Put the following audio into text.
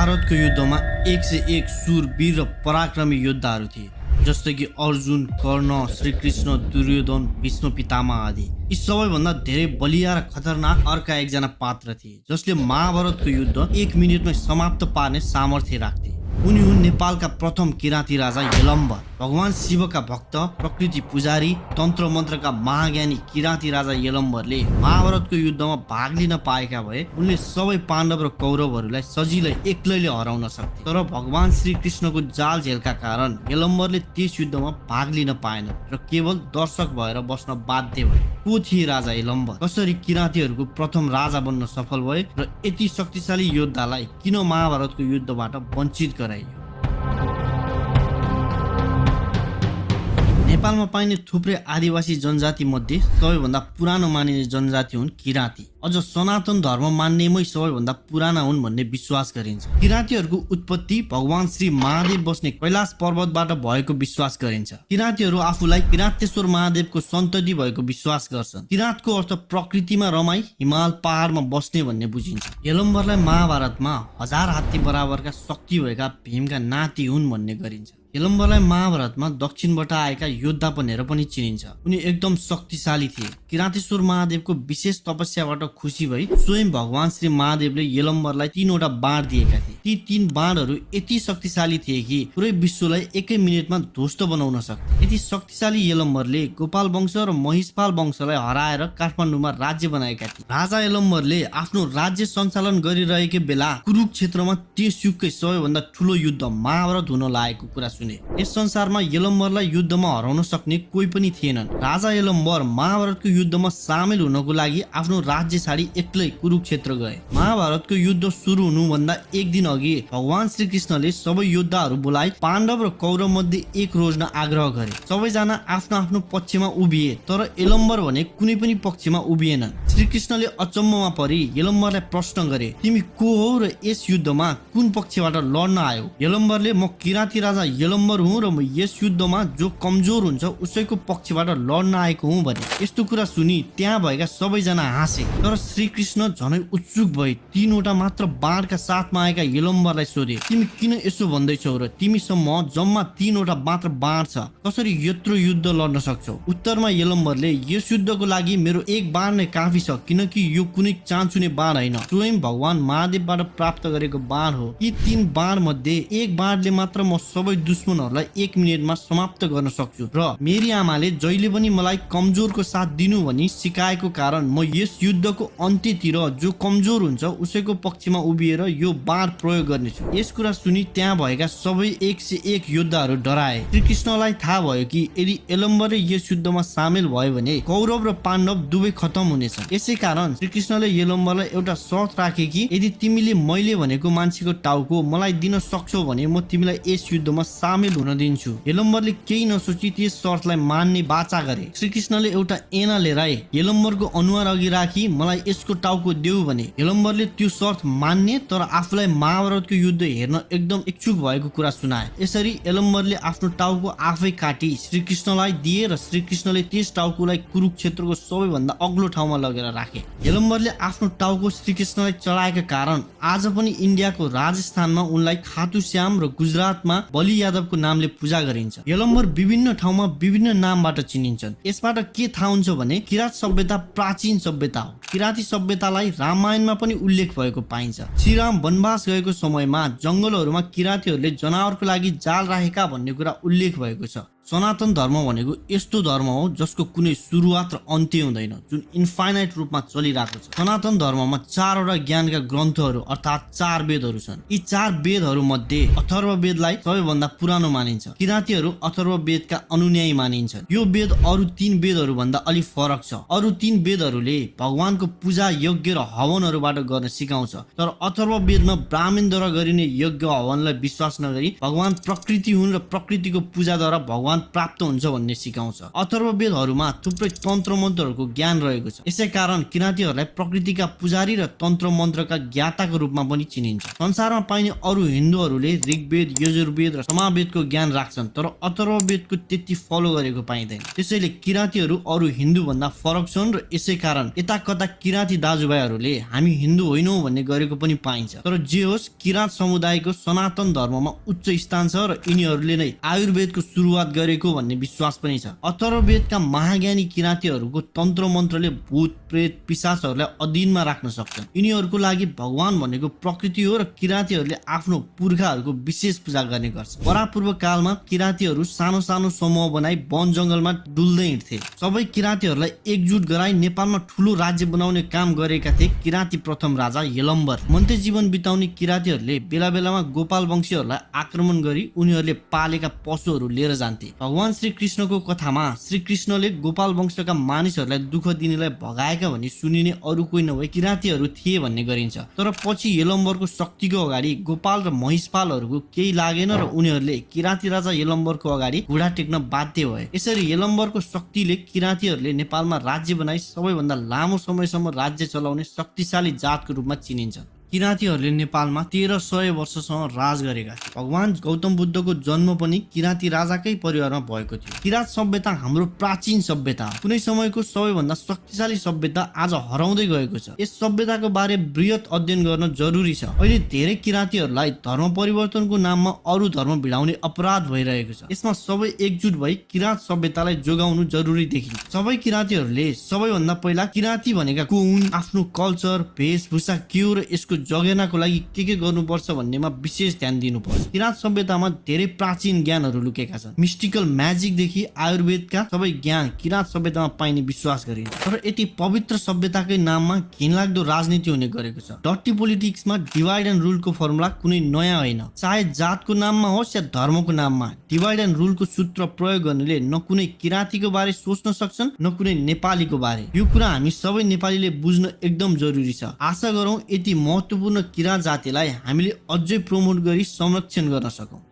महाभारतको युद्धमा 101 शूरवीर र पराक्रमी योद्धाहरू थिए, जस्तै कि अर्जुन, कर्ण, श्रीकृष्ण, दुर्योधन, भीष्म पितामह आदि। यी सबैभन्दा धेरै बलिया र खतरनाक अर्का एकजना पात्र थिए जसले महाभारतको युद्ध 1 मिनेटमै समाप्त पार्ने सामर्थ्य राख्थे। उनी हुन् नेपालका प्रथम किराँती राजा यलम्बर, भगवान शिवका भक्त, प्रकृति पुजारी, तन्त्र मन्त्रका महाज्ञानी किराँती राजा यलम्बरले महाभारतको युद्धमा भाग लिन पाएका भए उनले सबै पाण्डव र कौरवहरूलाई सजिलै एक्लैले हराउन सक्थे। तर भगवान श्रीकृष्णको जाल झेलका कारण यलम्बरले त्यस युद्धमा भाग लिन पाएन र केवल दर्शक भएर बस्न बाध्य भए। को थिए राजा यलम्बर? कसरी किराँतीहरूको प्रथम राजा बन्न सफल भए र यति शक्तिशाली योद्धालाई किन महाभारतको युद्धबाट वञ्चित गराइयो? नेपालमा पाइने थुप्रै आदिवासी जनजाति मध्ये सबैभन्दा पुरानो मानिने जनजाति हुन् किराँती। अझ सनातन धर्म मान्नेमै सबैभन्दा पुराना हुन् भन्ने विश्वास गरिन्छ। किराँतीहरूको उत्पत्ति भगवान श्री महादेव बस्ने कैलाश पर्वतबाट भएको विश्वास गरिन्छ। किराँतीहरू आफूलाई किराँतेश्वर महादेवको सन्तति भएको विश्वास गर्छन्। किराँतको अर्थ प्रकृतिमा रमाई हिमाल पहाडमा बस्ने भन्ने बुझिन्छ। यलम्बरलाई महाभारतमा 1000 हात्ती बराबरका शक्ति भएका भीमका नाति हुन् भन्ने गरिन्छ। यलम्बरलाई महाभारतमा दक्षिणबाट आएका योद्धा भनेर पनि चिनिन्छ। उनी एकदम शक्तिशाली थिए। किराँतेश्वर महादेवको विशेष तपस्याबाट खुसी भई स्वयं भगवान श्री महादेवले यलम्बरलाई 3वटा बाण दिएका थिए। ती 3 बाणहरू यति शक्तिशाली थिए कि पुरै विश्वलाई 1 मिनेटमा ध्वस्त बनाउन सक्थे। यति शक्तिशाली यलम्बरले गोपाल वंश र महिषपाल वंशलाई हराएर काठमाडौँमा राज्य बनाएका थिए। राजा यलम्बरले आफ्नो राज्य सञ्चालन गरिरहेकै बेला कुरुक्षेत्रमा त्यस युगकै सबैभन्दा ठुलो युद्ध महाभारत हुन लागेको कुरा सुने। यस संसारमा यलम्बरलाई युद्धमा हराउन सक्ने कोही पनि थिएनन्। राजा यलम्बर महाभारतको युद्धमा सामेल हुनको लागि आफ्नो राज्य छाडी एक्लै कुरुक्षेत्र गए। महाभारतको युद्ध सुरु हुनुभन्दा 1 दिन अघि भगवान श्रीकृष्णले सबै योद्धाहरू बोलाइ पाण्डव र कौरव मध्ये एक रोज्न आग्रह गरे। सबैजना आफ्नो आफ्नो पक्षमा उभिए, तर यलम्बर भने कुनै पनि पक्षमा उभिएनन्। श्रीकृष्णले अचम्ममा परि यलम्बरलाई प्रश्न गरे, तिमी को हौ र यस युद्धमा कुन पक्षबाट लड्न आयौ? यलम्बरले, म किराँती राजा यलम्बर हुँ र म यस युद्धमा जो कमजोर हुन्छ उसैको पक्षबाट लड्न आएको हुँ भने। यस्तो कुरा सुनि त्यहाँ भएका सबैजना हाँसे। तर श्रीकृष्ण झनै उत्सुक भए 3वटा मात्र बाणका साथमा आएका यलम्बरलाई सोधे, तिमी किन यसो भन्दैछौ र तिमीसम्म जम्मा 3वटा मात्र बाण छ, कसरी यत्रो युद्ध लड्न सक्छौ? उत्तरमा यलम्बरले, यस युद्धको लागि मेरो 1 बाण नै काफी छ, किनकि यो कुनै चान्चुने बाण होइन, स्वयं भगवान महादेवबाट प्राप्त गरेको बाण हो। यी 3 बाण मध्ये 1 बाणले मात्र म सबै दुश्मनहरूलाई 1 मिनेटमा समाप्त गर्न सक्छु र मेरी आमाले जहिले पनि मलाई कमजोरको साथ दिनु भनी सिकाएको कारण म यस युद्धको अन्त्यतिर जो कमजोर हुन्छ उसैको पक्षमा उभिएर यो बाण प्रयोग गर्नेछु। यस कुरा सुनि त्यहाँ भएका सबै 101 योद्धाहरू डराए। श्रीकृष्णलाई थाहा भयो कि यदि यलम्बरले यस युद्धमा सामेल भयो भने कौरव र पाण्डव दुवै खतम हुनेछन्। यसै कारण श्रीकृष्णले यलम्बरलाई एउटा शर्त राखे कि यदि तिमीले मैले भनेको मान्छेको टाउको मलाई दिन सक्छौ भने म तिमीलाई यस युद्धमा सामेल हुन दिन्छु। यलम्बरले केही नसोची त्यस शर्तलाई मान्ने बाचा गरे। श्रीकृष्णले एउटा ऐना लिएर यलम्बरको अनुहार अघि राखी मलाई यसको टाउको देऊ भने यलम्बरले त्यो शर्त मान्ने तर आफूलाई महाभारतको युद्ध हेर्न एकदम इच्छुक भएको कुरा सुनाए। यसरी यलम्बरले आफ्नो टाउको आफै काटी श्रीकृष्णलाई दिए र श्रीकृष्णले त्यस टाउकोलाई कुरुक्षेत्रको सबैभन्दा अग्लो ठाउँमा लगेर राखे। यलम्बरले आफ्नो टाउको श्रीकृष्णलाई चढाएका कारण आज पनि इन्डियाको राजस्थानमा उनलाई खाटु श्याम र गुजरातमा बलि यादवको नामले पूजा गरिन्छ। यलम्बर विभिन्न ठाउँमा विभिन्न नामबाट चिनिन्छन्। यसबाट के थाहा हुन्छ भने किराँत सभ्यता प्राचीन सभ्यता हो। किराँती सभ्यतालाई रामायणमा पनि उल्लेख भएको पाइन्छ। श्रीराम वनवास गएको समयमा जंगलहरूमा किराँतीहरूले जनावरको लागि जाल राखेका भन्ने कुरा उल्लेख भएको छ। सनातन धर्म भनेको यस्तो धर्म हो जसको कुनै सुरुवात र अन्त्य हुँदैन, जुन इन्फाइनाइट रूपमा चलिरहेको छ। सनातन धर्ममा 4वटा ज्ञानका ग्रन्थहरू अर्थात् 4 वेदहरू छन्। यी 4 वेदहरू मध्ये अथर्व वेदलाई सबैभन्दा पुरानो मानिन्छ। किराँतीहरू अथर्व वेदका अनुयायी मानिन्छन्। यो वेद अरु 3 वेदहरू भन्दा अलि फरक छ। अरु 3 वेदहरूले भगवानको पूजा, यज्ञ र हवनहरूबाट गर्न सिकाउँछ, तर अथर्व वेदमा ब्राह्मणद्वारा गरिने यज्ञ हवनलाई विश्वास नगरी भगवान प्रकृति हुन् र प्रकृतिको पूजाद्वारा भगवान प्राप्त हुन्छ भन्ने सिकाउँछ। अथर्ववेदहरूमा थुप्रै तन्त्र मन्त्रहरूको ज्ञान रहेको छ। यसै कारण किराँतीहरूलाई प्रकृतिका पुजारी र तन्त्र मन्त्रका ज्ञाताको रूपमा पनि चिनिन्छ। संसारमा पाइने अरू हिन्दूहरूले ऋग्वेद, यजुर्वेद र समावेदको ज्ञान राख्छन्, तर अथर्ववेदको त्यति फलो गरेको पाइँदैन। त्यसैले किराँतीहरू अरू हिन्दू भन्दा फरक छन् र यसै कारण यता कता किराँती दाजुभाइहरूले हामी हिन्दू होइनौँ भन्ने गरेको पनि पाइन्छ। तर जे होस्, किराँत समुदायको सनातन धर्ममा उच्च स्थान छ र यिनीहरूले नै आयुर्वेदको सुरुवात गरेको भन्ने विश्वास पनि छ। अथर्ववेदका महाज्ञानी किराँतीहरूको तन्त्र मन्त्रले भूत प्रेत पिशाचहरूलाई अधीनमा राख्न सक्छन्। यिनीहरूको लागि भगवान भनेको प्रकृति हो र किराँतीहरूले आफ्नो पुर्खाहरूको विशेष पूजा गर्ने गर्छ। परापूर्व कालमा किराँतीहरू सानो सानो समूह बनाई वन जंगलमा डुल्दै हिँड्थे। सबै किराँतीहरूलाई एकजुट गराई नेपालमा ठुलो राज्य बनाउने काम गरेका थिए किराँती प्रथम राजा यलम्बर। मन्त्य जीवन बिताउने किराँतीहरूले बेला बेलामा गोपाल वंशीहरूलाई आक्रमण गरी उनीहरूले पालेका पशुहरू लिएर जान्थे। भगवान श्री कृष्णको कथामा श्री कृष्णले गोपाल वंशका मानिसहरूलाई दुःख दिनेलाई भगाएका भनी सुनिने अरू कोही नभए किराँतीहरू थिए भन्ने गरिन्छ। तर पछि यलम्बरको शक्तिको अगाडि गोपाल र महिषपालहरूको केही लागेन र उनीहरूले किराँती राजा यलम्बरको अगाडि घुँडा टेक्न बाध्य भए। यसरी यलम्बरको शक्तिले किराँतीहरूले नेपालमा राज्य बनाई सबैभन्दा लामो समयसम्म राज्य चलाउने शक्तिशाली जातको रूपमा चिनिन्छ। किराँतीहरूले नेपालमा 1300 वर्षसम्म राज गरेका थिए। भगवान गौतम बुद्धको जन्म पनि किराँती राजाकै परिवारमा भएको थियो। किराँत सभ्यता हाम्रो प्राचीन सभ्यता हो। कुनै समयको सबैभन्दा शक्तिशाली सभ्यता आज हराउँदै गएको छ। यस सभ्यताको बारे बृहत अध्ययन गर्न जरुरी छ। अहिले धेरै किराँतीहरूलाई धर्म परिवर्तनको नाममा अरू धर्म भिडाउने अपराध भइरहेको छ। यसमा सबै एकजुट भई किराँत सभ्यतालाई जोगाउनु जरुरी देखिन्छ। सबै किराँतीहरूले सबैभन्दा पहिला किराँती भनेका को हुन्, आफ्नो कल्चर, वेशभूषा के हो र यसको जगेर्नाको लागि के गर्नुपर्छ भन्नेमा विशेष ध्यान दिनुपर्छ। किराँत सभ्यतामा धेरै प्राचीन ज्ञानहरू लुकेका छन्। मिस्टिकल म्याजिकदेखि आयुर्वेदका सबै ज्ञान किराँत सभ्यतामा पाइने विश्वास गरिन्छ। तर यति पवित्र सभ्यताकै नाममा घिनलाग्दो राजनीति हुने गरेको छ। डर्टी पोलिटिक्समा डिभाइड एन्ड रुलको फर्मुला कुनै नयाँ होइन। चाहे जातको नाममा होस् या धर्मको नाममा, डिभाइड एन्ड रुलको सूत्र प्रयोग गर्नेले न कुनै किराँतीको बारे सोच्न सक्छन् न कुनै नेपालीको बारे। यो कुरा हामी सबै नेपालीले बुझ्न एकदम जरुरी छ। आशा गरौँ यति महत्त्वपूर्ण किराँत जातिलाई हामीले अझै प्रमोट गरी संरक्षण गर्न सकौँ।